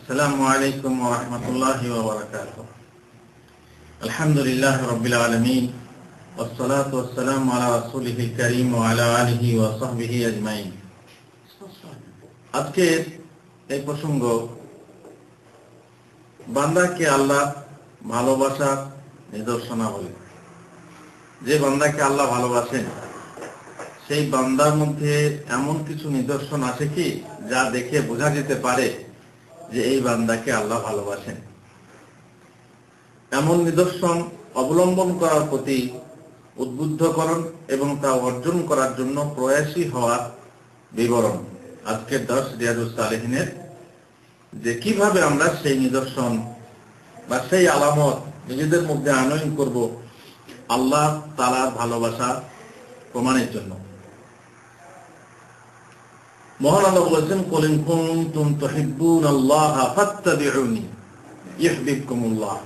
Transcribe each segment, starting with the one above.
আসসালামু আলাইকুম ওয়া রাহমাতুল্লাহি ওয়া বারাকাতুহু। আলহামদুলিল্লাহি রাব্বিল আলামিন ওয়াসসালাতু ওয়াসসালামু আলা রাসূলিহিল কারীম ওয়া আলা আলিহি ওয়া সাহবিহি আজমাইন। আজকে এই প্রসঙ্গ বান্দাকে আল্লাহ ভালোবাসার নিদর্শনাবলী। যে বান্দাকে আল্লাহ ভালোবাসেন সেই বান্দার মধ্যে এমন কিছু নিদর্শন আছে কি যা দেখে বোঝা যেতে পারে যে এই বান্দাকে আল্লাহ ভালোবাসেন। এমন নিদর্শন অবলম্বন করার প্রতি উদ্বুদ্ধকরণ এবং তা অর্জন করার জন্য প্রয়াসী হওয়ার বিবরণ আজকের দর্শ রিয়াদুস সালেহিনের, যে কিভাবে আমরা সেই নিদর্শন বা সেই আলামত নিজেদের মধ্যে আনয়ন করব আল্লাহ তাআলার ভালোবাসা প্রমাণের জন্য। মহান আল্লাহ বলেছেন, কুল ইন কুনতুম তুহিব্বুনাল্লাহা ফাত্তাবিউনি ইউহিব্বুকুমুল্লাহ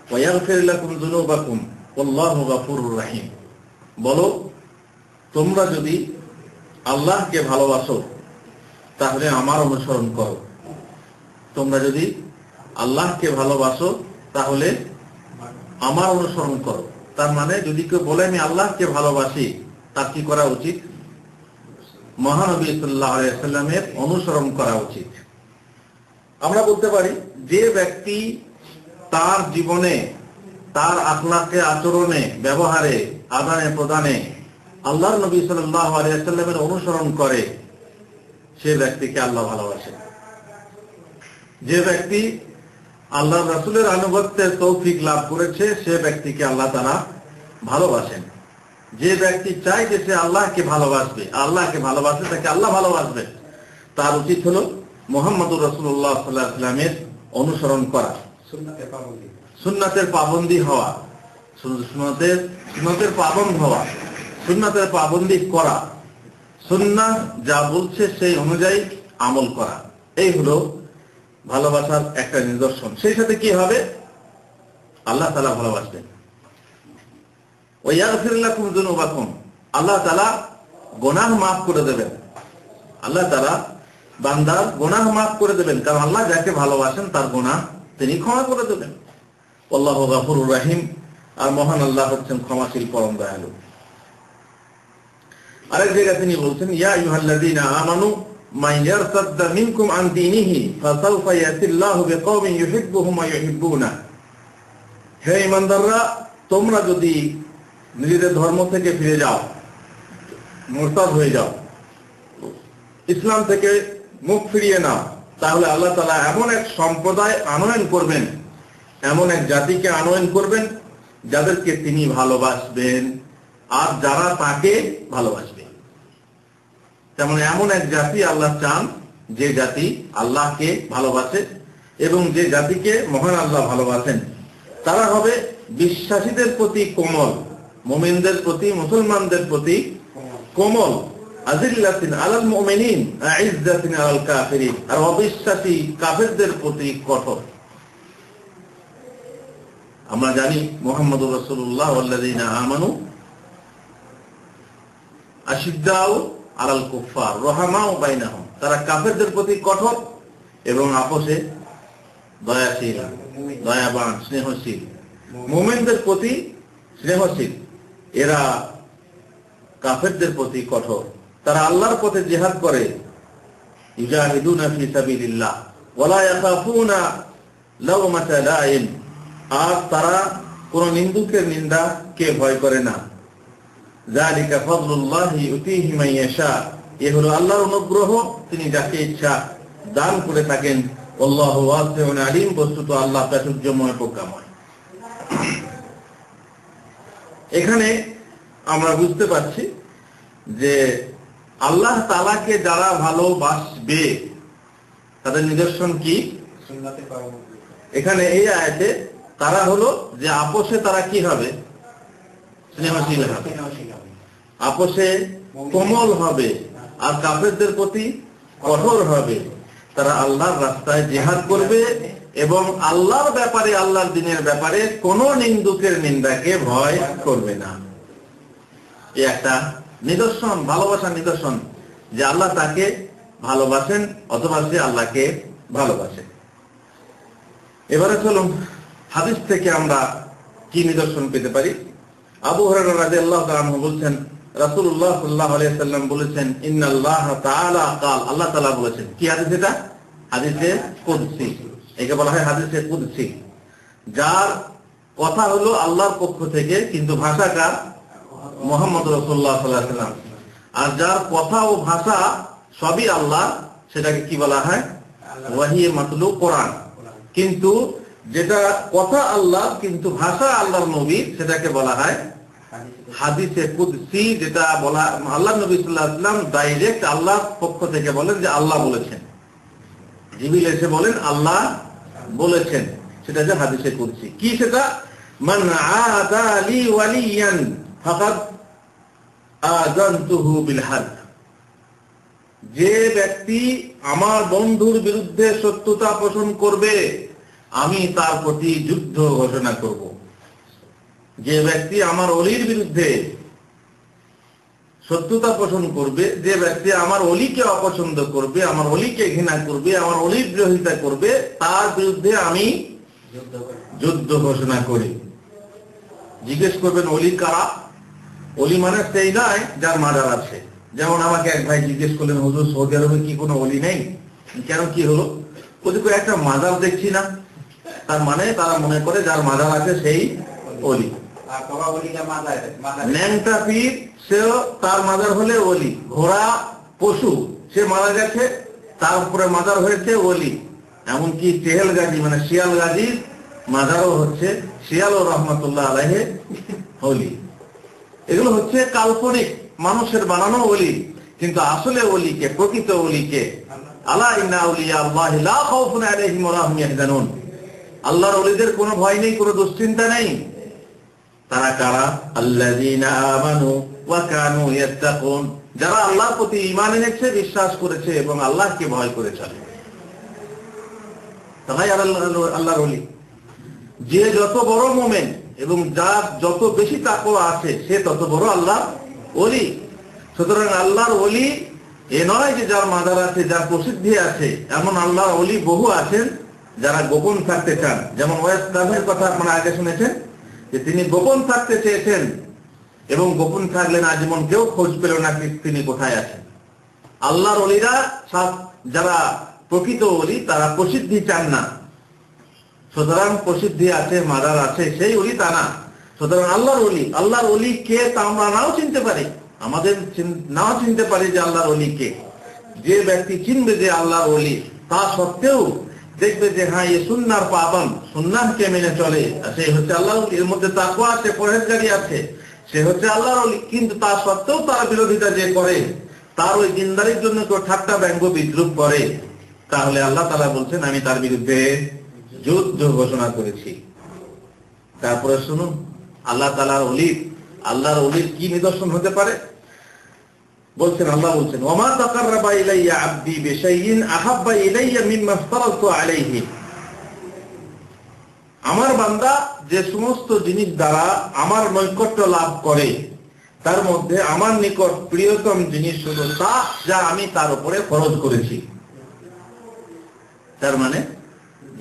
ওয়া ইয়াগফির লাকুম যুনুবাকুম ওয়াল্লাহু গফুরুর রহিম। বলো, তোমরা যদি আল্লাহকে ভালোবাসো তাহলে আমার অনুসরণ করো। তোমরা যদি আল্লাহকে ভালোবাসো তাহলে আমার অনুসরণ করো। তার মানে যদি কেউ বলে আমি আল্লাহকে ভালোবাসি, তার কি করা উচিত? মহানবী সাল্লাল্লাহু আলাইহি ওয়াসাল্লামের অনুসরণ করা উচিত। আমরা বলতে পারি যে ব্যক্তি তার জীবনে, তার আখলাকে, আচরণে, ব্যবহারে, আদানে প্রদানে আল্লাহর নবী সাল্লাল্লাহু আলাইহি ওয়াসাল্লামের অনুসরণ করে, সে ব্যক্তিকে আল্লাহ ভালোবাসেন। যে ব্যক্তি আল্লাহর রাসূলের আনুগত্যের তৌফিক লাভ করেছে, সে ব্যক্তিকে আল্লাহ তাআলা ভালোবাসেন। যে ব্যক্তি চায় যে সে আল্লাহকে ভালোবাসবে, আল্লাহকে ভালোবাসে, তাকে আল্লাহ ভালোবাসবে, তার উচিত হলো মুহাম্মদুর রাসূলুল্লাহ সাল্লাল্লাহু আলাইহি ওয়াসাল্লামের অনুসরণ করা, সুন্নাতের পাবন্দী হওয়া, সুন্নাতের পাবন্দ হওয়া, সুন্নাতের পাবন্দী করা, সুন্নাহ যা বলছে সেই অনুযায়ী আমল করা। এই হলো ভালোবাসার একটা নিদর্শন। সেই সাথে কি হবে? আল্লাহ তাআলা ভালোবাসবেন। ওয়া ইয়াগফির লাকুম যুনুবাকুম, আল্লাহ তাআলা গুনাহ মাফ করে দেবেন। আল্লাহ তাআলা বান্দার গুনাহ মাফ করে দেবেন, কারণ আল্লাহ যাকে ভালোবাসেন তার গুনাহ তিনি ক্ষমা করে দেবেন। আল্লাহু গফুরুর রহিম, আর মহান আল্লাহ হচ্ছেন ক্ষমাশীল, পরম দয়ালু। আরেক জায়গায় তিনি বলছেন, ইয়া আইয়ুহাল্লাযীনা আমানু মান ইয়ারতাদ্দা মিনকুম আন দীনিহি ফাসাউফা ইয়াতিল্লাহু বিকওমিন ইউহিব্বুহুম ওয়া ইউহিব্বুনাহু। হে ঈমানদাররা, তোমরা যদি নিজেদের ধর্ম থেকে ফিরে যাও, মুরতাদ হয়ে যাও, ইসলাম থেকে মুখ ফিরিয়ে নাও, তাহলে আল্লাহ তাআলা এমন এক সম্প্রদায় আনয়ন করবেন, এমন এক জাতিকে আনয়ন করবেন যাদেরকে তিনি ভালোবাসবেন আর যারা তাকে ভালোবাসবে। তেমন এমন এক জাতি আল্লাহ চান যে জাতি আল্লাহকে ভালোবাসে এবং যে জাতিকে মহান আল্লাহ ভালোবাসেন। তারা হবে বিশ্বাসীদের প্রতি কোমল, মুমিনদের প্রতি, মুসলমানদের প্রতি কোমল, আজিল্লাতিন আলাল মুমিনিন আইজ্জাতিন আলাল কাফিরিন, আর অবিশ্বাসী কাফেরদের প্রতি কঠোর। আমরা জানি মুহাম্মদুর রাসূলুল্লাহ ওয়াল্লাযীনা আমানু আশিদ্দাউ আলাল কুফার রহমাউ বাইনাহুম, তারা কাফেরদের প্রতি কঠোর এবং আপোষে দয়াশীল, দয়াবান, স্নেহশীল। মুমিনদের প্রতি স্নেহশীল, এরা কাফেরদের প্রতি কঠোর। তারা আল্লাহর পথে জিহাদ করে, ইউজাহিদুনা ফি সাবিলিল্লাহ ওয়ালা ইয়াখাফুনা লাওমাতা লাইম, আর তারা কোন নিন্দুকের নিন্দাকে ভয় করে না। যালিকা ফাদলুল্লাহি ইউতিহি মান ইয়াশা, এ হলো আল্লাহর অনুগ্রহ, তিনি যাকে ইচ্ছা দান করে থাকেন। আল্লাহু ওয়াসিউন আলিম, বস্তুত আল্লাহ প্রাচুর্যময়, প্রজ্ঞাময়। এখানে আমরা বুঝতে পারছি যে আল্লাহ তাআলাকে যারা ভালোবাসবে তাদের নিদর্শন কি? এখানে এই আয়াতে তারা হলো যে আপোষে তারা কি হবে? স্নেহশীল হবে, আপোষে কোমল হবে, আর কাফেরদের প্রতি কঠোর হবে। তারা আল্লাহর রাস্তায় জিহাদ করবে এবং আল্লাহর ব্যাপারে, আল্লাহর দ্বীনের ব্যাপারে কোন নিন্দুকের নিন্দাকে ভয় করবে না। এই একটা নিদর্শন, ভালোবাসার নিদর্শন যে আল্লাহ তাকে ভালোবাসেন অথবা সে আল্লাহকে ভালোবাসে। এবারে চলুন হাদিস থেকে আমরা কি নিদর্শন পেতে পারি। আবু হুরায়রা রাদিয়াল্লাহু তাআলা আনহু বলেন, রাসূলুল্লাহ সাল্লাল্লাহু আলাইহি সাল্লাম বলেছেন, ইন্নাল্লাহ তাআলা ক্বাল, আল্লাহ তাআলা বলেছেন। কি হাদিস এটা? হাদিসে কুদসি। একে বলা হয় হাদিসে কুদসি, যার কথা হলো আল্লাহর পক্ষ থেকে, কিন্তু ভাষাকার মুহাম্মদ রাসূলুল্লাহ সাল্লাল্লাহু আলাইহি সাল্লাম। আর যার কথা ও ভাষা সবই আল্লাহ, সেটাকে কি বলা হয়? ওয়াহি মাতলু কোরআন। কিন্তু যেটা কথা আল্লাহ কিন্তু ভাষা আল্লাহর নবী, সেটাকে বলা হয় হাদিসে কুদসি। যেটা বলা আল্লাহ নবী সাল্লাল্লাহু আলাইহি ওয়াসাল্লাম ডাইরেক্ট আল্লাহর পক্ষ থেকে বলেন যে আল্লাহ বলেছেন, জিবরিল এসে বলেন আল্লাহ বলেছেন, সেটা যে হাদিসে কুদসি। কি সেটা? মান আদা লি ওয়ালিয়ান ফাকাদ আযানতুহু বিল হারব। যে ব্যক্তি আমার বন্ধুর বিরুদ্ধে শত্রুতা পোষণ করবে, আমি তার প্রতি যুদ্ধ ঘোষণা করব। যে ব্যক্তি আমার ওলির বিরুদ্ধে শত্রুতা পোষণ করবে, যে ব্যক্তি আমার ওলিকে অপছন্দ করবে, আমার ওলিকে ঘৃণা করবে, আমার ওলির বিরোধিতা করবে, তার বিরুদ্ধে আমি যুদ্ধ ঘোষণা করি। জিজ্ঞেস করবেন ওলি কারা? ওলি মানে সেই নয় যার মাজার আছে। যেমন আমাকে এক ভাই জিজ্ঞেস করলেন, হুজুর সৌদি আরবে কি কোনো ওলি নেই? কেন, কি হলো? ওদিকে একটা মাজার দেখছি না। তার মানে তারা মনে করে যার মাজার আছে সেই ওলি। ন্যাংটা পীর, সেও তার মাজার হলে ওলি। ঘোড়া পশু, সে মারা গেছে, তার উপরে মাজার হয়েছে ওলি। এমনকি চেহেল গাজী মানে শিয়াল গাজীর মাজারও হচ্ছে শিয়াল ও রহমতুল্লাহ আলাইহি ওলি। এগুলো হচ্ছে কাল্পনিক মানুষের বানানো ওলি। কিন্তু আসলে ওলিকে, প্রকৃত ওলিকে, আলা ইন্না আউলিয়া আল্লাহি লা খাউফুন আলাইহিম ওয়া লা হুম ইয়াহজানুন, আল্লাহর ওলিদের কোনো ভয় নেই, কোনো দুশ্চিন্তা নেই। তারা কারা? আল্লাযীনা আমানু ওয়া কানু ইয়াত্তাকুন, যারা আল্লাহর প্রতি ঈমান এনেছে, বিশ্বাস করেছে এবং আল্লাহকে ভয় করে চলে, তারাই আল্লাহর ওলি। যে যত বড় মুমিন এবং যার যত বেশি তাকওয়া আছে, সে তত বড় আল্লাহর ওলি। সুতরাং আল্লাহর ওলি এ নয় যে যার মাজার আছে, যার প্রসিদ্ধি আছে। এমন আল্লাহর ওলি বহু আছেন যারা গোপন থাকতে চান। যেমন ওয়াইস কামের কথা আপনারা আগে শুনেছেন যে তিনি গোপন থাকতে চেয়েছেন এবং গোপন থাকলেন, আজীবন কেউ খোঁজ পেল না তিনি কোথায় আছেন। আল্লাহর ওলিরা সব যারা প্রকৃত ওলি, তারা প্রসিদ্ধি চান না। সুতরাং প্রসিদ্ধি আছে, মাজার আছে, সেই ওলি তা না। সুতরাং আল্লাহর ওলি, আল্লাহর ওলি কে তা আমরা নাও চিনতে পারি, আমাদের নাও চিনতে পারি যে আল্লাহর ওলি কে। যে ব্যক্তি চিনবে যে আল্লাহর ওলি, তা সত্ত্বেও দেখবে যে হ্যাঁ এ সুন্নাহর পাবন, সুন্নাহকে মেনে চলে, সে হচ্ছে আল্লাহর ওলি। এর মধ্যে তাকওয়া আছে, পরহেজগারি আছে, সে হচ্ছে আল্লাহর ওলি। কিন্তু তা সত্ত্বেও তার বিরোধিতা যে করে, তার ওই দিনদারির জন্য কেউ ঠাট্টা ব্যঙ্গ বিদ্রুপ করে, তাহলে আল্লাহ তাআলা বলছেন আমি তার বিরুদ্ধে যুদ্ধ ঘোষণা করেছি। তারপরে শুনুন আল্লাহ তাআলার ওলি, আল্লাহর ওলির কি নিদর্শন হতে পারে। বলছেন, আল্লাহ বলছেন, ওমা তাকাররাবা ইলাইয়া আবদি বিশাইইন আহাব্বা ইলাইয়া মিম্মা ফারাদতু আলাইহি। আমার বান্দা যে সমস্ত জিনিস দ্বারা আমার নৈকট্য লাভ করে, তার মধ্যে আমার নিকট প্রিয়তম জিনিস হলো তা যা আমি তার উপরে ফরজ করেছি। তার মানে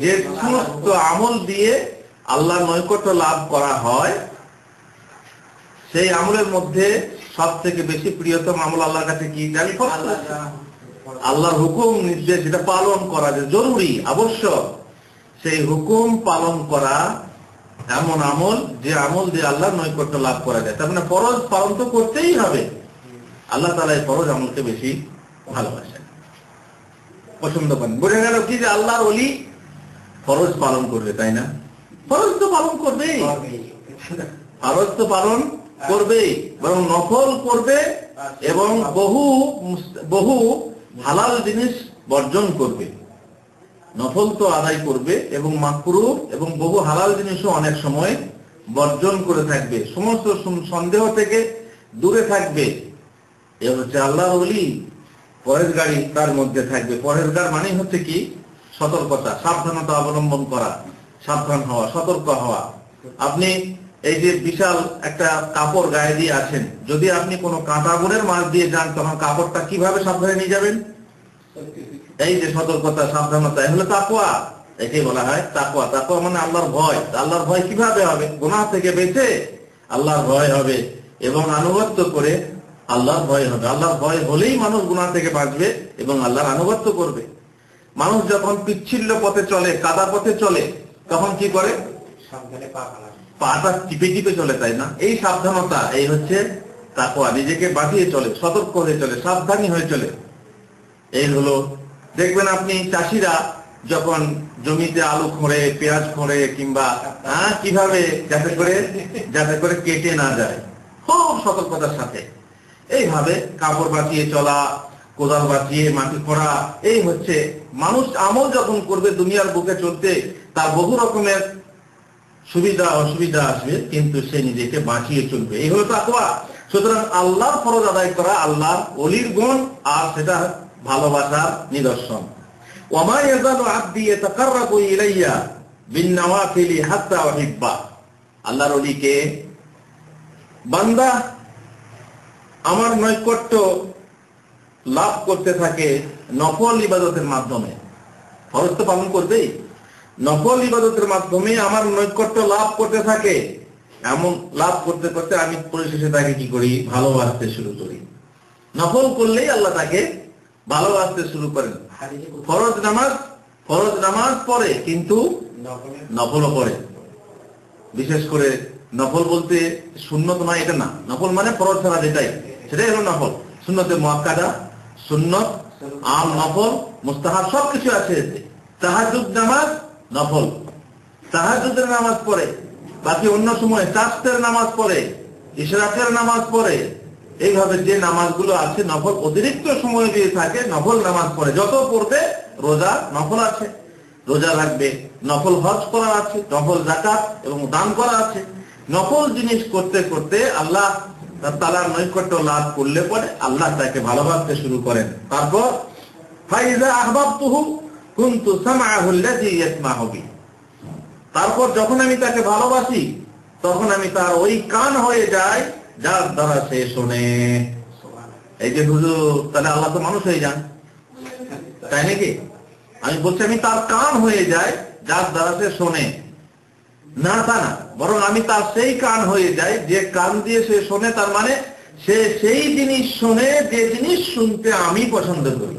যে সমস্ত আমল দিয়ে আল্লাহর নৈকট্য লাভ করা হয়, সেই আমলের মধ্যে সব থেকে বেশি প্রিয়তম আমল আল্লাহর কাছে কি জানি? আল্লাহর হুকুম নির্দেশ যেটা পালন করা যে জরুরি, আবশ্যক, সেই হুকুম পালন করা এমন আমল যে আমল দিয়ে আল্লাহর নৈকট্য লাভ করা যায়। তার মানে ফরজ পালন তো করতেই হবে। আল্লাহ তাআলা এই ফরজ আমলকে বেশি ভালোবাসেন, পছন্দ করেন। বোঝা গেল কি যে আল্লাহর ওলি ফরজ পালন করবে, তাই না? ফরজ তো পালন করবেই, ফরজ তো পালন করবেই, বরং নফল করবে এবং বহু হালাল জিনিস বর্জন করবে। নফল তো আদায় করবে এবং মাকরুহ এবং বহু হালাল জিনিসও অনেক সময় বর্জন করে থাকবে। সমস্ত সন্দেহ থেকে দূরে থাকবে। এ হচ্ছে আল্লাহর ওলি। পরহেজগারি তার মধ্যে থাকবে। পরহেজগার মানে হচ্ছে কি? সতর্কতা, সাবধানতা অবলম্বন করা, সাবধান হওয়া, সতর্ক হওয়া। আপনি এই যে বিশাল একটা কাপড় গায়ে দিয়ে আছেন, যদি আপনি কোনো কাঁটাগুনের মাছ দিয়ে যান, তখন কাপড়টা কিভাবে সাবধানে নিয়ে যাবেন? এই যে সতর্কতা, সাবধানতা, এগুলো তাকওয়া, একে বলা হয় তাকওয়া। তাকওয়া মানে আল্লাহর ভয়। আল্লাহর ভয় কিভাবে হবে? গুনাহ থেকে বেঁচে আল্লাহর ভয় হবে এবং আনুগত্য করে আল্লাহর ভয় হবে। আল্লাহর ভয় হলেই মানুষ গুনাহ থেকে বাঁচবে এবং আল্লাহর আনুগত্য করবে। মানুষ যখন পিচ্ছিল পথে চলে, কাদা পথে চলে, তখন কি করে? পাটা টিপে টিপে চলে, তাই না? এই সাবধানতা, এই হচ্ছে তাকওয়া। নিজেকে বাঁচিয়ে চলে, সতর্ক হয়ে চলে, সাবধানী হয়ে চলে। এই হলো, দেখবেন আপনি চাষিরা যখন জমিতে আলু খোঁড়ে, পেঁয়াজ খোঁড়ে, কিংবা কিভাবে যাতে করে কেটে না যায়, খুব সতর্কতার সাথে এইভাবে কাপড় বাঁচিয়ে চলা, কোদাল বাঁচিয়ে মাটি খোঁড়া, এই হচ্ছে মানুষ আমল যখন করবে দুনিয়ার বুকে চলতে, তার বহু রকমের সুবিধা অসুবিধা আসবে, কিন্তু সে নিজেকে বাঁচিয়ে চলবে। এই হলো তাকওয়া। সুতরাং আল্লাহর ফরজ আদায় করা আল্লাহর ওলির গুণ, আর সেটা ভালোবাসার নিদর্শন। ওয়ামা ইয়াযালু আবদি ইয়াতাকাররাবু ইলাইয়া বিন-নওয়াফিলি হাত্তা উহিব্বা। আল্লাহর ওলিকে বান্দা আমার নৈকট্য লাভ করতে থাকে নফল ইবাদতের মাধ্যমে। ফরজ তো পালন করবেই, নফল ইবাদতের মাধ্যমে আমার নৈকট্য লাভ করতে থাকে। এমন লাভ করতে করতে আমি পরিশেষে তাকে কি করি? ভালোবাসতে শুরু করি। নফল করলেই আল্লাহ তাকে ভালোবাসতে শুরু করেন। ফরজ নামাজ পড়ে, কিন্তু নফলও পড়ে। বিশেষ করে নফল বলতে সুন্নত নয়, এটা না। নফল মানে ফরজ ছাড়া যেটাই, সেটাই হলো নফল। সুন্নতে মুআক্কাদা, সুন্নত, আম, নফল, মুস্তাহাব সবকিছু আছে এতে। তাহাজ্জুদ নামাজ নফল, তাহাজ্জুদের নামাজ পড়ে। বাকি অন্য সময় চাষের নামাজ পড়ে, ইশরাকের নামাজ পড়ে। এইভাবে যে নামাজগুলো আছে নফল, অতিরিক্ত সময় দিয়ে থাকে নফল নামাজ পড়ে। যত পড়বে, রোজা নফল আছে, রোজা রাখবে, নফল হজ করা আছে, নফল যাকাত এবং দান করা আছে। নফল জিনিস করতে করতে আল্লাহ তাআলার নৈকট্য লাভ করলে পরে আল্লাহ তাকে ভালোবাসতে শুরু করেন। তারপর ফাইজা আহবাবতুহু কুনতু সামআহু আল্লাযী ইয়াসমাউ বিহি। তারপর যখন আমি তাকে ভালোবাসি, তখন আমি তার ওই কান হয়ে যাই যার দ্বারা সে শোনে। এই যে হুজুর, তাহলে আল্লাহ তো মানুষ হয়ে যান, তাই নাকি? আমি বলছি আমি তার কান হয়ে যাই যার দ্বারা সে শোনে। না, তা না, বরং আমি তার সেই কান হয়ে যাই যে কান দিয়ে সে শোনে। তার মানে সে সেই জিনিস শোনে যে জিনিস শুনতে আমি পছন্দ করি,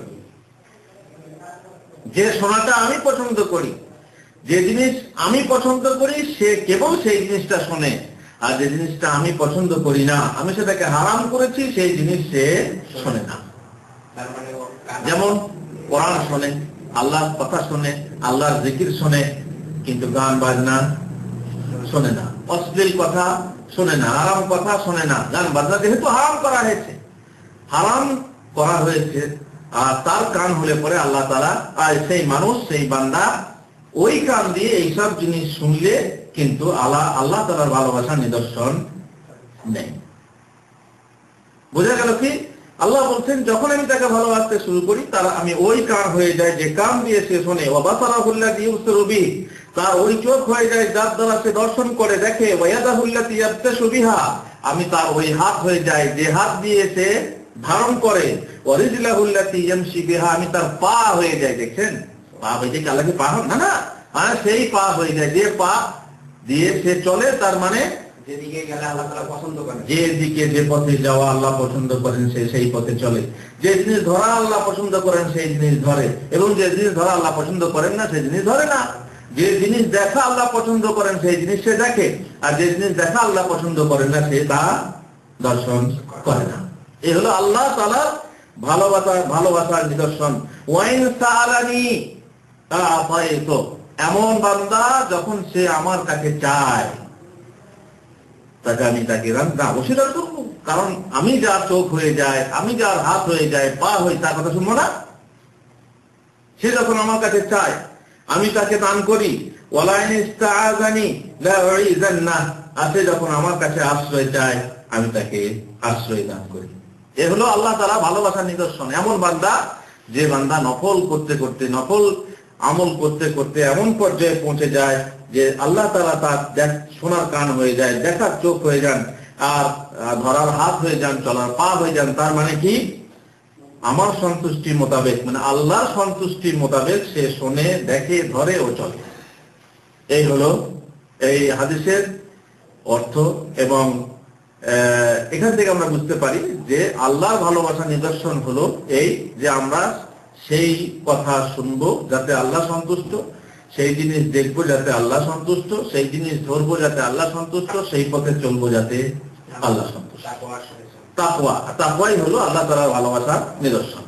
যে শোনাটা আমি পছন্দ করি। যে জিনিস আমি পছন্দ করি সে কেবল সেই জিনিসটা শোনে, আর যে জিনিসটা আমি পছন্দ করি না, আমি সেটাকে হারাম করেছি, সেই জিনিস সে শোনে না। যেমন কোরআন শোনে, আল্লাহর কথা শোনে, আল্লাহর জিকির শোনে, কিন্তু গান বাজনা শোনে না, অশ্লীল কথা শোনে না, হারাম কথা শোনে না। গান বাজনা যেহেতু হারাম করা হয়েছে, আর তার কান হলে পরে আল্লাহ তাআলা, আর সেই মানুষ, সেই বান্দা ওই কান দিয়ে এইসব জিনিস শুনলে কিন্তু আল্লাহ তাআলার ভালোবাসার নিদর্শন নেই। বোঝা গেল কি? আল্লাহ বলছেন যখন আমি তাকে ভালোবাসতে শুরু করি, তার আমি ওই কান হয়ে যায় যে কান দিয়ে সে শোনে। ওয়া বাসারাহু আল্লাযী ইবসিরু বিহি, তার ওই চোখ হয়ে যায় যার দ্বারা সে দর্শন করে, দেখে। ওয়া ইয়াদাহু আল্লাতী ইয়াবতাশু বিহা, আমি তার ওই হাত হয়ে যায় যে হাত দিয়ে সে ধারণ করে। ওয়া রিজলাহু আল্লাতী ইয়ামশি বিহা, আমি তার পা হয়ে যায়। দেখছেন, পা হয়ে যায়, আল্লাহ কি পা হন? না, সেই পা হয়ে যায় যে পা দিয়ে সে চলে। তার মানে যেদিকে গেলে আল্লাহ তাআলা পছন্দ করেন, যেদিকে যে পথে যাওয়া আল্লাহ পছন্দ করেন সে সেই পথে চলে। যে জিনিস ধরা আল্লাহ পছন্দ করেন সেই জিনিস ধরে, এবং যে জিনিস ধরা আল্লাহ পছন্দ করেন না সেই জিনিস ধরে না। যে জিনিস দেখা আল্লাহ পছন্দ করেন সেই জিনিস সে দেখে, আর যে জিনিস দেখা আল্লাহ পছন্দ করেন না সে তা দর্শন করে না। এই হলো আল্লাহ তাআলার ভালোবাসার নিদর্শন। ওয়াইন সাআলানি আ'তাইতু, এমন বান্দা যখন সে আমার কাছে চায় তাকে আমি তাকে অবশ্যই দান করবো। কারণ আমি যার চোখ হয়ে যায়, আমি যার হাত হয়ে যায়, পা হয়ে, তার কথা শুনবো না? সে যখন আমার কাছে চায় আমি তাকে দান করি। ওয়ালাইন ইস্তাআযানি লা উইযান্নাহ, আছে যখন আমার কাছে আশ্রয় চায় আমি তাকে আশ্রয় দান করি। এ হলো আল্লাহ তাআলা ভালোবাসার নিদর্শন। এমন বান্দা, যে বান্দা নফল করতে করতে, নফল আমল করতে করতে এমন পর্যায়ে পৌঁছে যায় যে আল্লাহ তাআলা তার শোনার কান হয়ে যায়, দেখার চোখ হয়ে যান, আর ধরার হাত হয়ে যান, চলার পা হয়ে যান। তার মানে কি? আমার সন্তুষ্টি মোতাবেক, মানে আল্লাহর সন্তুষ্টি মোতাবেক সে শোনে, দেখে, ধরে ও চলে। এই হলো এই হাদিসের অর্থ। এবং এখান থেকে আমরা বুঝতে পারি যে আল্লাহর ভালোবাসা নিদর্শন হলো এই যে আমরা সেই কথা শুনবো যাতে আল্লাহ সন্তুষ্ট, সেই জিনিস দেখবো যাতে আল্লাহ সন্তুষ্ট, সেই জিনিস ধরবো যাতে আল্লাহ সন্তুষ্ট, সেই পথে চলবো যাতে আল্লাহ সন্তুষ্ট। তাকওয়া, তাকওয়াই হলো আল্লাহ তাআলার ভালোবাসার নিদর্শন।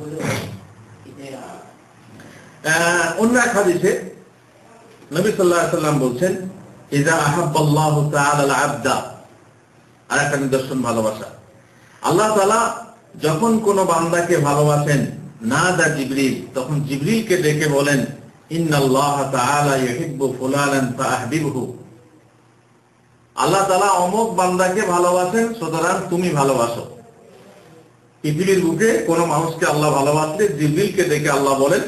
অন্য এক হাদিসে নবী সাল্লাল্লাহু আলাইহি ওয়াসাল্লাম বলছেন, ইযা আহাব্বাল্লাহু তাআলা আল-আবদা, আরেকটা নিদর্শন ভালোবাসা। আল্লাহ তাআলা যখন কোন বান্দাকে ভালোবাসেন, নাদা জিবরিল, তখন জিবরিলকে ডেকে বলেন, ইন্নাল্লাহ তাআলা ইউহিব্বু ফুলানান ফাআহবিবহু, আল্লাহ তাআলা অমুক বান্দাকে ভালোবাসেন, সুতরাং তুমি ভালোবাসো। পৃথিবীর বুকে কোন মানুষকে আল্লাহ ভালোবাসলে জিবরিলকে ডেকে আল্লাহ বলেন,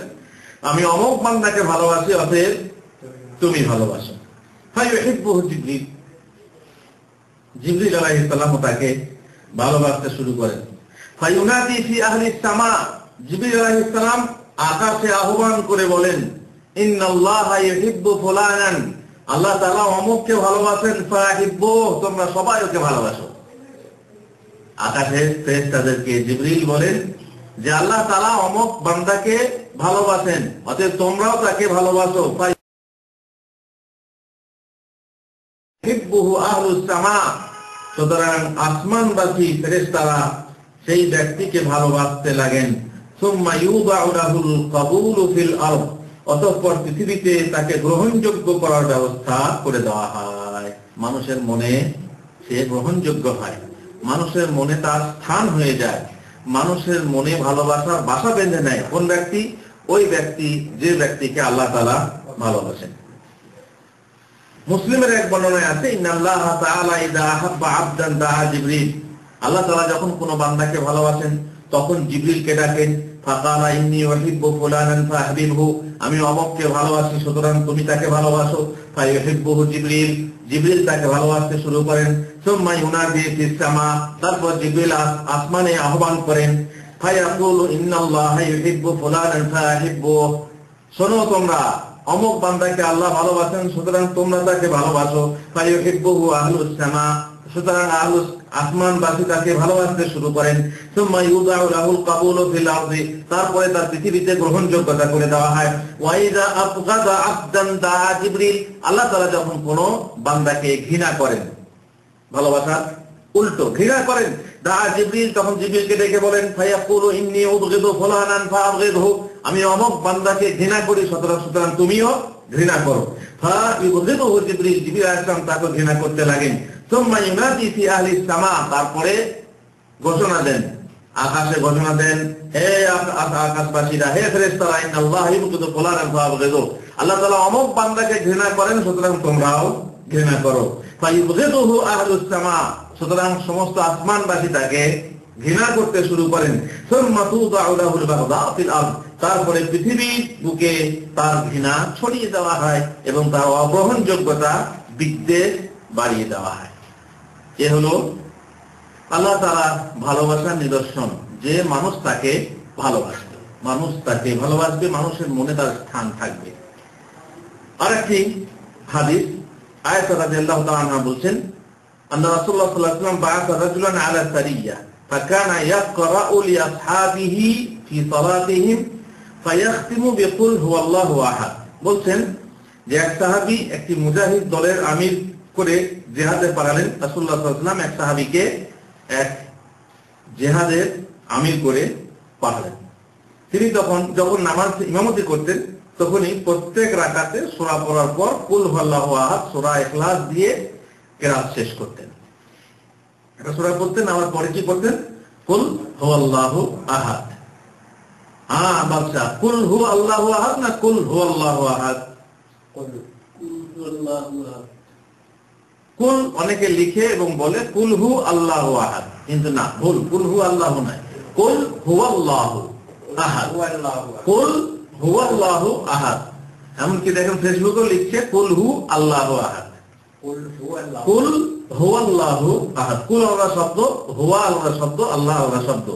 আমি অমুক বান্দাকে ভালোবাসি, অতএব তুমি ভালোবাসো। ফায়ুহিব্বুহু জিবরিল, জিবরিল আলাইহিস সালাম তাকে ভালোবাসতে শুরু করেন। ফায়ুনাদি ফি আহলিস সামা, জিবরিল আলাইহিস সালাম আকাশে আহ্বান করে বলেন, ইন্নাল্লাহা ইউহিব্বু ফুলানান, আল্লাহ তাআলা অমুককে ভালোবাসেন, ফাহিব্বুহু, তোমরা সবাই ওকে ভালোবাসো। আকাশের ফেরেশতাদেরকে জিবরিল বলেন যে আল্লাহ তাআলা অমুক বান্দাকে ভালোবাসেন, অতএব তোমরাও তাকে ভালোবাসো। ফাহিব্বুহু আহলুস সামা, সুতরাং আসমানবাসী ফেরেশতারা সেই ব্যক্তিকে ভালোবাসতে লাগেন। সুম্মা ইউদাউ লাহুল কাবুলু ফিল আরদ, অতঃপর পৃথিবীতে তাকে গ্রহণযোগ্য করার ব্যবস্থা করে দেওয়া হয়। মানুষের মনে সে গ্রহণযোগ্য হয়, মানুষের মনে তার স্থান হয়ে যায়, মানুষের মনে ভালোবাসার বাসা বেঁধে নেয়। কোন ব্যক্তি? ওই ব্যক্তি যে ব্যক্তিকে আল্লাহ তাআলা ভালোবাসেন। মুসলিমের এক বর্ণনায় আছে, ইন্নাল্লাহা তাআলা ইযা আহাব্বা আবদান দাআ জিবরিল, আল্লাহ তাআলা যখন কোন বান্দাকে ভালোবাসেন তখন জিবরিলকে ডাকেন, ফাকালা ইন্নী উহিব্বু ফুলানান ফাহবিবহু, আমি অমুককে ভালোবাসি, সুতরাং তুমি তাকে ভালোবাসো। ফায়ুহিব্বুহু জিবরিল, জিবরিল তাকে ভালোবাসতে শুরু করেন। সুম্মা ইউনাদি ফিস সামা, তারপর জিবরিল আসমানে আহ্বান করেন, ফায়াকুলু ইন্নাল্লাহা ইউহিব্বু ফুলানান ফাহিব্বুহু, শোনো তোমরা অমুক বান্দাকে আল্লাহ ভালোবাসেন, সুতরাং তোমরা তাকে ভালোবাসো। ফায়ুহিব্বুহু আহলুস সামা, সুতরাং আহলুস আসমানবাসী তাকে ভালোবাসতে শুরু করেন। সুম্মা ইউদাউ লাহুল কাবুলু ফিল আরদি, তারপরে তার পৃথিবীতে গ্রহণযোগ্যতা করে দেওয়া হয়। ওয়া ইযা আবগাদা আবদান দাআ জিবরিল, আল্লাহ তাআলা যখন কোন বান্দাকে ঘৃণা করেন, ভালোবাসার উল্টো ঘৃণা করেন, দাআ জিবরিল, তখন জিবরিলকে ডেকে বলেন, ফায়াকুলু ইন্নী উবগিদু ফুলানান ফাআবগিদহু, আমি অমুক বান্দাকে ঘৃণা করি, সুতরাং তুমিও ঘৃণা করো। ফায়ুবগিদুহু জিবরিল, জিবরিল আলাইহিস সালাম তাকে ঘৃণা করতে লাগেন। সুম্মা ইউনাদি ফি আহলিস সামা, তারপরে ঘোষণা দেন, আকাশে ঘোষণা দেন, হে আকাশবাসীরা, হে ফেরেশতারা, ইন্নাল্লাহা ইউবগিদু ফুলানান ফাআবগিদহু, আল্লাহ তাআলা অমুক বান্দাকে ঘৃণা করেন, সুতরাং তোমরাও ঘৃণা করো। ফায়ুবগিদুহু আহলুস সামা, সুতরাং সমস্ত আসমানবাসী তাকে ঘৃণা করতে শুরু করেন। সুম্মা তুদাউ লাহুল বাগদাউ ফিল আরদ, তারপরে পৃথিবীর বুকে তার ঘৃণা ছড়িয়ে দেওয়া হয় এবং তার অগ্রহণযোগ্যতা বিদ্বেষ বাড়িয়ে দেওয়া হয়। এ হলো আল্লাহ তাআলার ভালোবাসার নিদর্শন, যে মানুষ তাকে ভালোবাসবে, মানুষ তাকে ভালোবাসবে, মানুষের মনে তার স্থান থাকবে। আরেকটি হাদিস, আয়েশা রাদিয়াল্লাহু তাআলা আনহা বলছেন, আন্না রাসূলুল্লাহ সাল্লাল্লাহু আলাইহি ওয়াসাল্লাম বা'আথা রাজুলান আলা সারিয়া ফাকানা ইয়াকরাউ লি আসহাবিহি ফি সালাতিহিম ফায়াখতিমু বিকুল হুয়াল্লাহু আহাদ। বলছেন যে এক সাহাবী একটি মুজাহিদ দলের আমির করে জিহাদে পাঠালেন। রাসূলুল্লাহ সাল্লাল্লাহু আলাইহি ওয়াসাল্লাম এক সাহাবীকে এক জিহাদের আমির করে পাঠালেন। তিনি যখন নামাজ ইমামতি করতেন, তখনই প্রত্যেক রাকাতে সূরা পড়ার পর কুল হুয়াল্লাহু আহাদ সূরা ইখলাস দিয়ে কেরাত শেষ করতেন। এটা সূরা পড়তেন, আবার পরে কি করতেন? কুল হুয়াল্লাহু আহাদ। বাচ্চা, কুল হুয়াল্লাহু আহাদ না কুল হুয়াল্লাহু আহাদ? কুল অনেকে লিখে এবং বলে কুল হু আল্লাহু আহাদ, কিন্তু না, ভুল, কুল হু আল্লাহু নয়, কুল হুয়াল্লাহু আহাদ। কুল হুয়াল্লাহু আহাদ, এমনকি দেখেন ফেসবুকেও লিখছে কুল হু আল্লাহু আহাদ। কুল হুয়াল্লাহু আহাদ, কুল আল্লাহ শব্দ, হুয়া আল্লাহ শব্দ, আল্লাহ আল্লাহ শব্দ।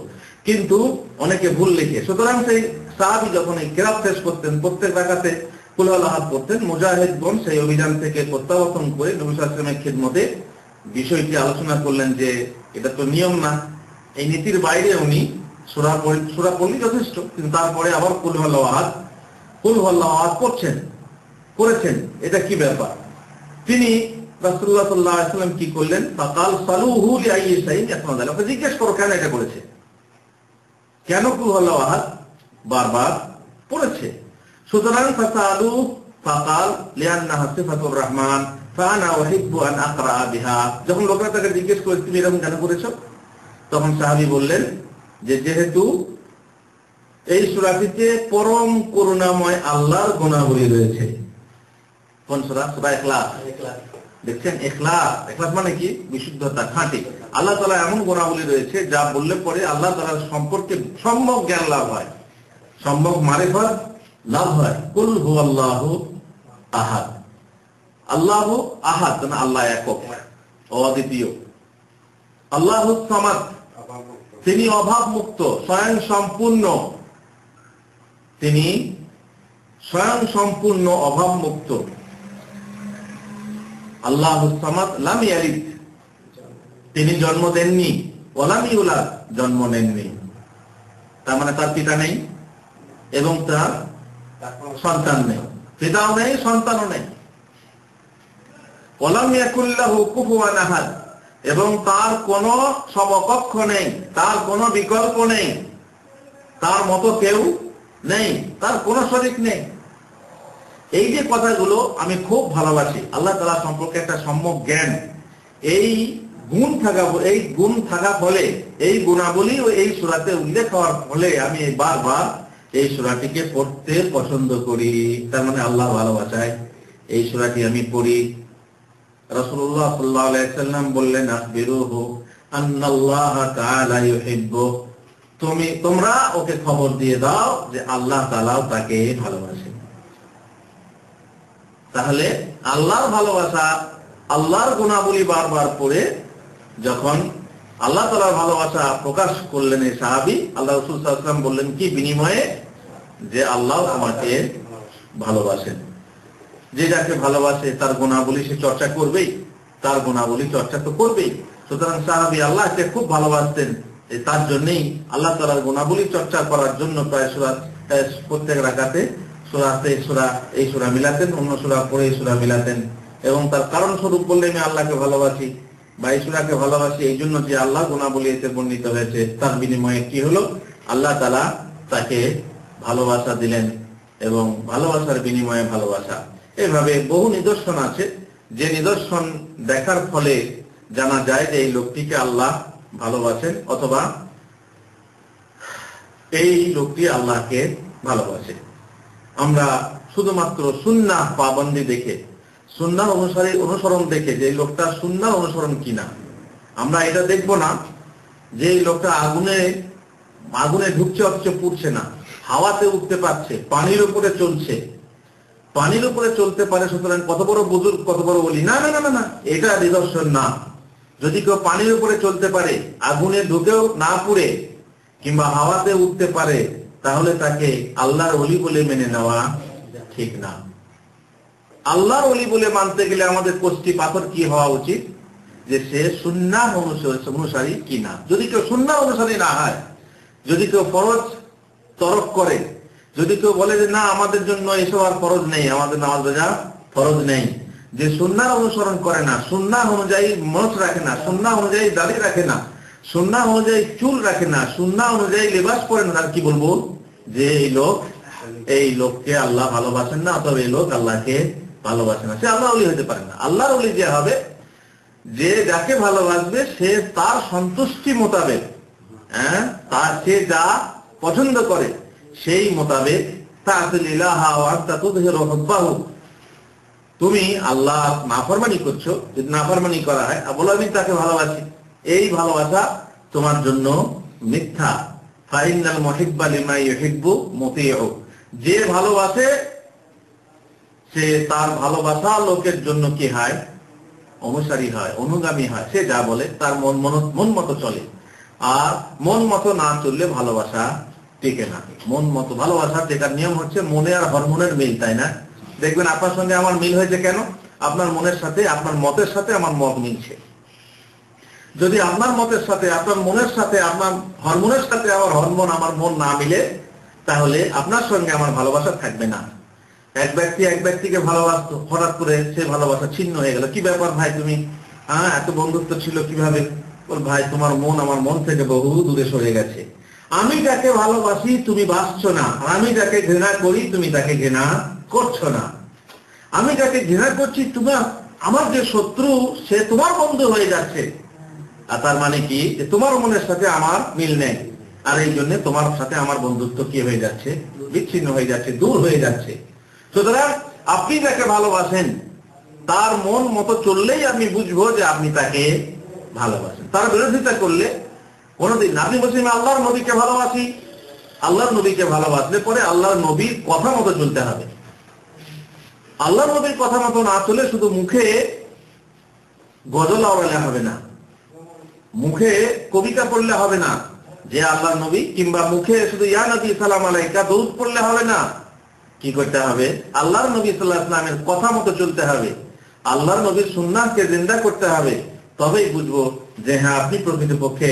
কিন্তু অনেকে ভুল লিখে। সুতরাং সেই সাহাবী যখন এই কিরাত শেষ করতেন, প্রত্যেক রাকাতে কুল হু আল্লাহ আহাদ পড়তেন, মুজাহিদগণ সেই অভিযান থেকে প্রত্যাবর্তন করে নবী সাল্লাল্লাহু আলাইহি ওয়াসাল্লামের খিদমতে বিষয়টি আলোচনা করলেন যে এটা তো নিয়ম না, এই নীতির বাইরে উনি সূরা পড়লে যথেষ্ট, কিন্তু তারপরে আবার কুল হু আল্লাহু আহাদ করেছেন, এটা কি ব্যাপার? তিনি রাসূলুল্লাহ সাল্লাল্লাহু আলাইহি ওয়াসাল্লাম কি করলেন? ফাকাল সালুহু লিআইয়ি শাইইন ইয়াসমাদু, ওকে জিজ্ঞেস করো কেন এটা করেছে, কেন কুল হু আল্লাহু আহাদ বারবার পড়েছে। সুতরাং ফাসালু ফাকাল লিআন্নাহা সিফাতুর রহমান ফাআনা উহিব্বু আন আকরা বিহা, যখন লোকেরা তাকে জিজ্ঞেস করে তুমি এরকম কেন করেছো, তখন সাহাবী বললেন যে যেহেতু এই সূরাটিতে পরম করুণাময় আল্লাহর গুণাবলী রয়েছে। কোন সূরা? সূরা ইখলাস। দেখছেন, ইখলাস মানে কি? বিশুদ্ধতা, খাঁটি। আল্লাহ তাআলা এমন গুণাবলী রয়েছে যা বললে পরে আল্লাহ তাআলার সম্পর্কে সম্যক জ্ঞান লাভ হয়, সম্যক মারিফত লাভ হয়। কুল হুয়াল্লাহু আহাদ, আল্লাহু আহাদ মানে আল্লাহ একক, অদ্বিতীয়। আল্লাহু সামাদ, তিনি অভাব মুক্ত, স্বয়ং সম্পূর্ণ, তিনি স্বয়ং সম্পূর্ণ অভাব মুক্ত। আল্লাহু সামাদ লাম ইয়ালিদ, তিনি জন্ম দেননি, ওয়ালাম ইউলাদ, জন্ম নেননি, তার মানে তার পিতা নেই এবং তার সন্তান নেই, পিতাও নেই সন্তানও নেই। ওয়ালাম ইয়াকুল লাহু কুফুয়ান আহাদ, এবং তার কোনো সমকক্ষ নেই, তার কোনো বিকল্প নেই, তার মতো কেউ নেই, তার কোনো শরীক নেই। এই যে কথাগুলো আমি খুব ভালোবাসি, আল্লাহ তাআলা সম্পর্কে একটা সম্যক জ্ঞান, এই গুণ থাকা ফলে, এই গুণাবলী ও এই সূরাতে উল্লেখ হওয়ার ফলে আমি বারবার এই সূরাটিকে পড়তে পছন্দ করি। তার মানে আল্লাহ ভালোবাসায় এই সূরাটি আমি পড়ি। রাসূলুল্লাহ সাল্লাল্লাহু আলাইহি ওয়াসাল্লাম বললেন আখবিরুহু আন্নাল্লাহা তাআলা ইউহিব্বু, তোমরা ওকে খবর দিয়ে দাও যে আল্লাহ তাআলাও তাকে ভালোবাসেন। তাহলে আল্লাহর ভালোবাসা, আল্লাহর গুণাবলী বারবার পড়ে যখন আল্লাহ তাআলার ভালোবাসা প্রকাশ করলেন এই সাহাবী, আল্লাহ রাসূল সাল্লাল্লাহু আলাইহি ওয়াসাল্লাম বললেন কি বিনিময়ে? যে আল্লাহ আমাকে ভালোবাসেন। যে যাকে ভালোবাসে তার গুণাবলী সে চর্চা করবেই, তার গুণাবলী চর্চা তো করবেই। সুতরাং সাহাবী আল্লাহকে খুব ভালোবাসতেন, তার জন্যই আল্লাহ তাআলার গুণাবলী চর্চা করার জন্য প্রায় প্রত্যেক রাকাতে এই সূরা মিলাতেন, অন্য সূরা পড়ে এই সূরা মিলাতেন। এবং তার কারণ স্বরূপ বললে আমি আল্লাহকে ভালোবাসি বা এই সূরাকে ভালোবাসি এই জন্য যে আল্লাহ গুণাবলী এতে বর্ণিত হয়েছে, তার বিনিময়ে কি হলো? আল্লাহ তাআলা তাকে ভালোবাসা দিলেন এবং ভালোবাসার বিনিময়ে ভালোবাসা। এভাবে বহু নিদর্শন আছে, যে নিদর্শন দেখার ফলে জানা যায় যে এই লোকটিকে আল্লাহ ভালোবাসেন অথবা এই লোকটি আল্লাহকে ভালোবাসে। আমরা শুধুমাত্র সুন্নাহ পাবন্দি দেখে, সুন্নাহ অনুসরণ দেখে যে এই লোকটা সুন্নাহ অনুসরণ কিনা, আমরা এটা দেখব না যে এই লোকটা আগুনে ঢুকছে অথচ পুড়ছে না, হাওয়াতে উঠতে পারছে, পানির উপরে চলছে, পানির উপরে চলতে পারে, সুতরাং কত বড় বুজুর্গ, কত বড় বলি। না না না না, এটা নিদর্শন না। যদি কেউ পানির উপরে চলতে পারে, আগুনে ঢুকেও না পুড়ে, কিংবা হাওয়াতে উঠতে পারে, তাহলে তাকে আল্লাহর ওলি বলে মেনে নেওয়া ঠিক না। আল্লাহর ওলি বলে মানতে গেলে আমাদের কষ্টি পাথর কি হওয়া উচিত? যে সে সুন্নাহ অনুসারী কিনা। যদি কেউ সুন্নাহ অনুসারী না হয়, যদি কেউ ফরজ তরক করে, যদি কেউ বলে যে না আমাদের জন্য এসব আর ফরজ নেই, আমাদের নামাজ রোজা ফরজ নেই, যে সুন্নাহ অনুসরণ করে না, সুন্নাহ অনুযায়ী মনস রাখে না, সুন্নাহ অনুযায়ী দাড়ি রাখে না, সুন্নাহ অনুযায়ী চুল রাখে না, সুন্নাহ অনুযায়ী লেবাস পরে না, তার কি বলবো? যে এই লোককে আল্লাহ ভালোবাসেন না, অথবা এই লোক আল্লাহকে ভালোবাসে না, সে আল্লাহ ওলি হতে পারে না। আল্লাহর ওলি যে হবে, যে যাকে ভালোবাসবে সে তার সন্তুষ্টি মোতাবেক, সে যা পছন্দ করে সেই মোতাবেক তুমি আল্লাহ নাফরমানি করছো, যদি নাফরমানি করা হয় বলো আমি তাকে ভালোবাসি, এই ভালোবাসা তোমার জন্য মিথ্যা। ফাইনাল মুহিব্বা লিমা ইউহিব্বু মুতিউ, যে ভালোবাসে সে তার ভালোবাসা লোকের জন্য কি হয়? অনুসারী হয়, অনুগামী হয়। সে যা বলে তার মন মতো চলে, আর মন মতো না চললে ভালোবাসা টিকে না। মন মতো ভালোবাসা টেকার নিয়ম হচ্ছে মনে আর হরমোনের মিল, তাই না? দেখবেন আপনার সঙ্গে আমার মিল হয়েছে কেন? আপনার মনের সাথে, আপনার মতের সাথে আমার মত মিলছে। যদি আপনার মতের সাথে, আপনার মনের সাথে, আপনার হরমোনের সাথে আমার হরমোন, আমার মন না মিলে, তাহলে আপনার সঙ্গে আমার ভালোবাসা থাকবে না। এক ব্যক্তি এক ব্যক্তিকে ভালোবাসতো, হঠাৎ করে সে ভালোবাসা ছিন্ন হয়ে গেল। কি ব্যাপার ভাই, তুমি এত বন্ধুত্ব ছিল কিভাবে? বল ভাই, তোমার মন আমার মন থেকে বহু দূরে সরে গেছে। আমি যাকে ভালোবাসি তুমি বাসছো না, আর আমি যাকে ঘৃণা করি তুমি তাকে ঘৃণা করছো না। আমি যাকে ঘৃণা করছি, তোমার আমার যে শত্রু সে তোমার বন্ধু হয়ে যাচ্ছে। আর তার মানে কি, যে তোমার মনের সাথে আমার মিল নেই, আর এই জন্য তোমার সাথে আমার বন্ধুত্ব কি হয়ে যাচ্ছে? বিচ্ছিন্ন হয়ে যাচ্ছে, দূর হয়ে যাচ্ছে। সুতরাং আপনি যাকে ভালোবাসেন তার মন মতো চললেই আমি বুঝবো যে আপনি তাকে ভালোবাসেন। তার বিরোধিতা করলে কোনোদিন আপনি বলছেন আল্লাহর নবীকে ভালোবাসি, আল্লাহর নবীকে ভালোবাসলে পরে আল্লাহর নবীর কথা মতো চলতে হবে। আল্লাহর নবীর কথা মতো না চলে শুধু মুখে গজল আওড়ালে হবে না, মুখে কবিতা পড়লে হবে না যে আল্লাহর নবী, কিংবা মুখে শুধু ইয়া নবী সালাম আলাইকা দরুদ পড়লে হবে না। কি করতে হবে? আল্লাহর নবী সাল্লাল্লাহু আলাইহি ওয়াসাল্লামের কথা মতো চলতে হবে, আল্লাহর নবীর সুন্নাহকে জিন্দা করতে হবে। তবেই বুঝবো যে হ্যাঁ, আপনি প্রকৃতপক্ষে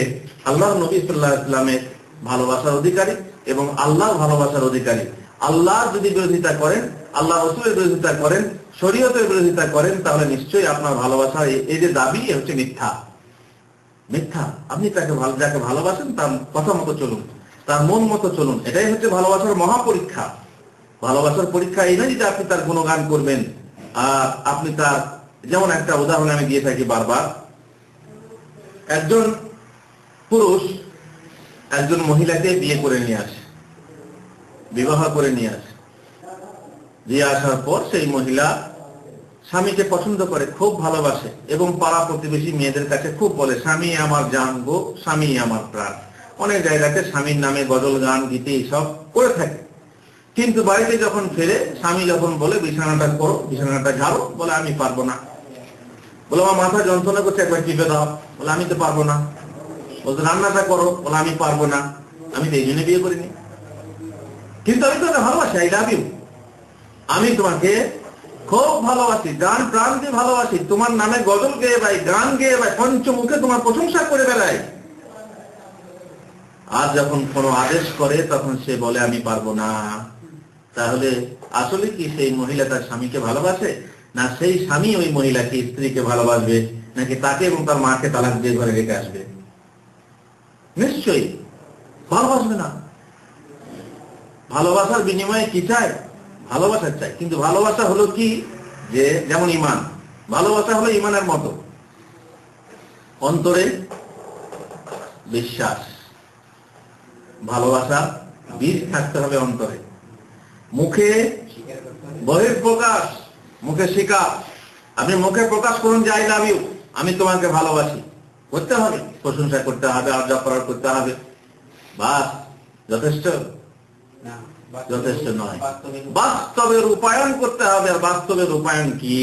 আল্লাহর নবী সাল্লাল্লাহু আলাইহি ওয়াসাল্লামের ভালোবাসার অধিকারী এবং আল্লাহর ভালোবাসার অধিকারী। আল্লাহ যদি বিরোধিতা করেন, আল্লাহ রাসূলের বিরোধিতা করেন, শরীয়তের বিরোধিতা করেন, তাহলে নিশ্চয়ই আপনার ভালোবাসা, এই যে দাবি, হচ্ছে মিথ্যা। মিথ্যা। আপনি তাকে যাকে ভালোবাসেন তার কথা মতো চলুন, তার মন মতো চলুন। এটাই হচ্ছে ভালোবাসার মহাপরীক্ষা। ভালোবাসার পরীক্ষা এই নয় যে আপনি তার গুণগান করবেন। আপনি তার, যেমন একটা উদাহরণ আমি দিয়ে থাকি বারবার, একজন পুরুষ একজন মহিলাকে বিয়ে করে নিয়ে আসে, বিবাহ করে নিয়ে আসে। দিয়ে আসার পর সেই মহিলা স্বামীকে পছন্দ করে, খুব ভালোবাসে, এবং পাড়া প্রতিবেশী মেয়েদের কাছে খুব বলে, স্বামী আমার জান গো, স্বামী আমার প্রাণ। অনেক জায়গাতে স্বামীর নামে গজল গান গীতি সব করে থাকে। কিন্তু বাড়িতে যখন ফেরে, স্বামী যখন বলে বিছানাটা করো, বিছানাটা ঝাড়ো, বলে আমি পারবো না। বলে আমার মাথা যন্ত্রণা করছে, একবার টিপে দাও, বলে আমি তো পারবো না। বলতে রান্নাটা করো, বলে আমি পারবো না। আমি তো এই জন্য বিয়ে করিনি, কিন্তু আমি তোমাকে ভালোবাসি, আই লাভ ইউ। আমি তোমাকে খুব ভালোবাসি, গান প্রাণ দিয়ে ভালোবাসি, তোমার নামে গজল গেয়ে বেড়াই, গান গেয়ে বেড়াই, পঞ্চমুখে তোমার প্রশংসা করে বেড়াই। আর যখন কোনো আদেশ করে তখন সে বলে আমি পারবো না। তাহলে আসলে কি সেই মহিলা তার স্বামীকে ভালোবাসে, না সেই স্বামী ওই মহিলাকে, স্ত্রীকে ভালোবাসবে, নাকি তাকে এবং তার মাকে তালাক দিয়ে ঘরে রেখে আসবে? নিশ্চয়ই ভালোবাসবে না। ভালোবাসার বিনিময়ে কি চাই? ভালোবাসা চাই। কিন্তু ভালোবাসা হলো কি, যে যেমন ঈমান, ভালোবাসা হলো ঈমানের মতো, অন্তরে বিশ্বাস, ভালোবাসা বীজ থাকতে হবে অন্তরে। মুখে বহিঃপ্রকাশ, মুখে স্বীকার। আপনি মুখে প্রকাশ করুন যে আই লাভ ইউ, আমি তোমাকে ভালোবাসি, করতে হবে, প্রশংসা করতে হবে, আদর করার করতে হবে, বাস যথেষ্ট? যথেষ্ট নয়, বাস্তবে রূপায়ণ করতে হবে। আর বাস্তবে রূপায়ণ কি?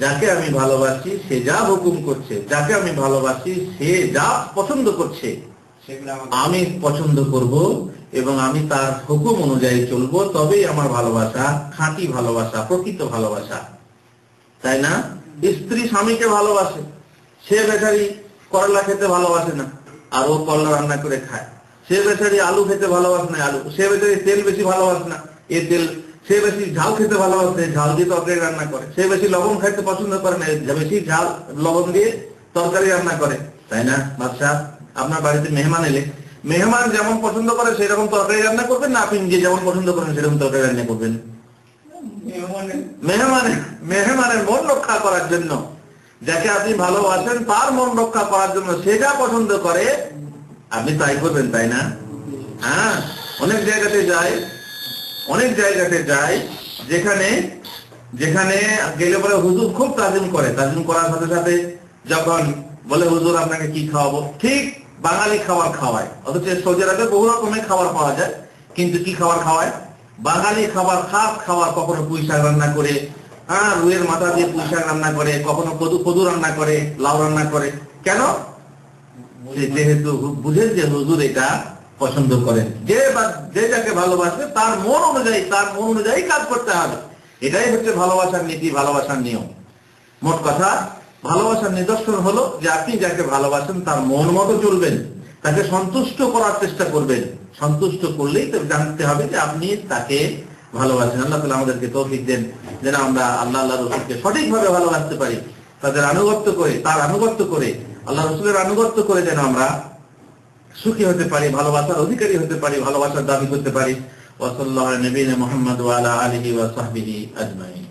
যাকে আমি ভালোবাসি সে যা হুকুম করছে, যাকে আমি ভালোবাসি সে যা পছন্দ করছে, আমি পছন্দ করব এবং আমি তার হুকুম অনুযায়ী চলবো। তবেই আমার ভালোবাসা খাঁটি ভালোবাসা, প্রকৃত ভালোবাসা, তাই না? স্ত্রী স্বামীকে ভালোবাসে, সে বেচারি করলা খেতে ভালোবাসে না, আর ও করলা রান্না করে খায়। সে বেচারি আলু খেতে ভালোবাসে না, আলু। সে বেচারি তেল বেশি ভালোবাসে না, এ তেল। সে বেশি ঝাল খেতে ভালোবাসে, ঝাল দিয়ে তরকারি রান্না করে। সে বেশি লবণ খাইতে পছন্দ করে না, বেশি ঝাল লবণ দিয়ে তরকারি রান্না করে, তাই না? বাদশাহ, আপনার বাড়িতে মেহমান এলে মেহমান যেমন পছন্দ করে সেরকম তরকারি রান্না করবেন, না আপনি নিজে যেমন পছন্দ করেন সেরকম তরকারি রান্না করবেন? মেহমানের মন রক্ষা করার জন্য, যাকে আপনি ভালোবাসেন তার মন রক্ষা করার জন্য সে যা পছন্দ করে আপনি তাই করবেন, তাই না? হ্যাঁ, অনেক জায়গাতে যাই যেখানে যেখানে গেলে পরে হুজুর খুব তাজিম করে, তাজিম করার সাথে সাথে যখন বলে হুজুর আপনাকে কি খাওয়াবো, ঠিক বাঙালি খাবার খাওয়ায়। অথচ সৌদি আরবে বহু রকমের খাবার পাওয়া যায়, কিন্তু কি খাবার খাওয়ায়? বাঙালি খাবার, খাস খাবার। কখনো পুঁই শাক রান্না করে, রুইয়ের মাথা দিয়ে পুঁই শাক রান্না করে, কখনো কদু রান্না করে, লাউ রান্না করে। কেন? যেহেতু বুঝেন যে হুজুর এটা পছন্দ করেন, যে যাকে ভালোবাসে তার মন অনুযায়ী কাজ করতে হবে। এটাই হচ্ছে ভালোবাসার নীতি, ভালোবাসার নিয়ম। মোট কথা, ভালোবাসার নিদর্শন হলো যে আপনি যাকে ভালোবাসেন তার মন মতো চলবেন, তাকে সন্তুষ্ট করার চেষ্টা করবেন। সন্তুষ্ট করলেই তো জানতে হবে যে আপনি তাকে ভালোবাসেন। আল্লাহ তাআলা আমাদেরকে তৌফিক দেন যেন আমরা আল্লাহ রাসূলকে সঠিকভাবে ভালোবাসতে পারি, তাদের আনুগত্য করে, তার আনুগত্য করে, আল্লাহ রাসূলের আনুগত্য করে যেন আমরা সুখী হতে পারি, ভালোবাসার অধিকারী হতে পারি, ভালোবাসার দাবি করতে পারি। ওয়া সাল্লাল্লাহু আলা নবিয়িনা মুহাম্মদ ওয়া আলা আলিহি ওয়া সাহবিহি আজমাইন।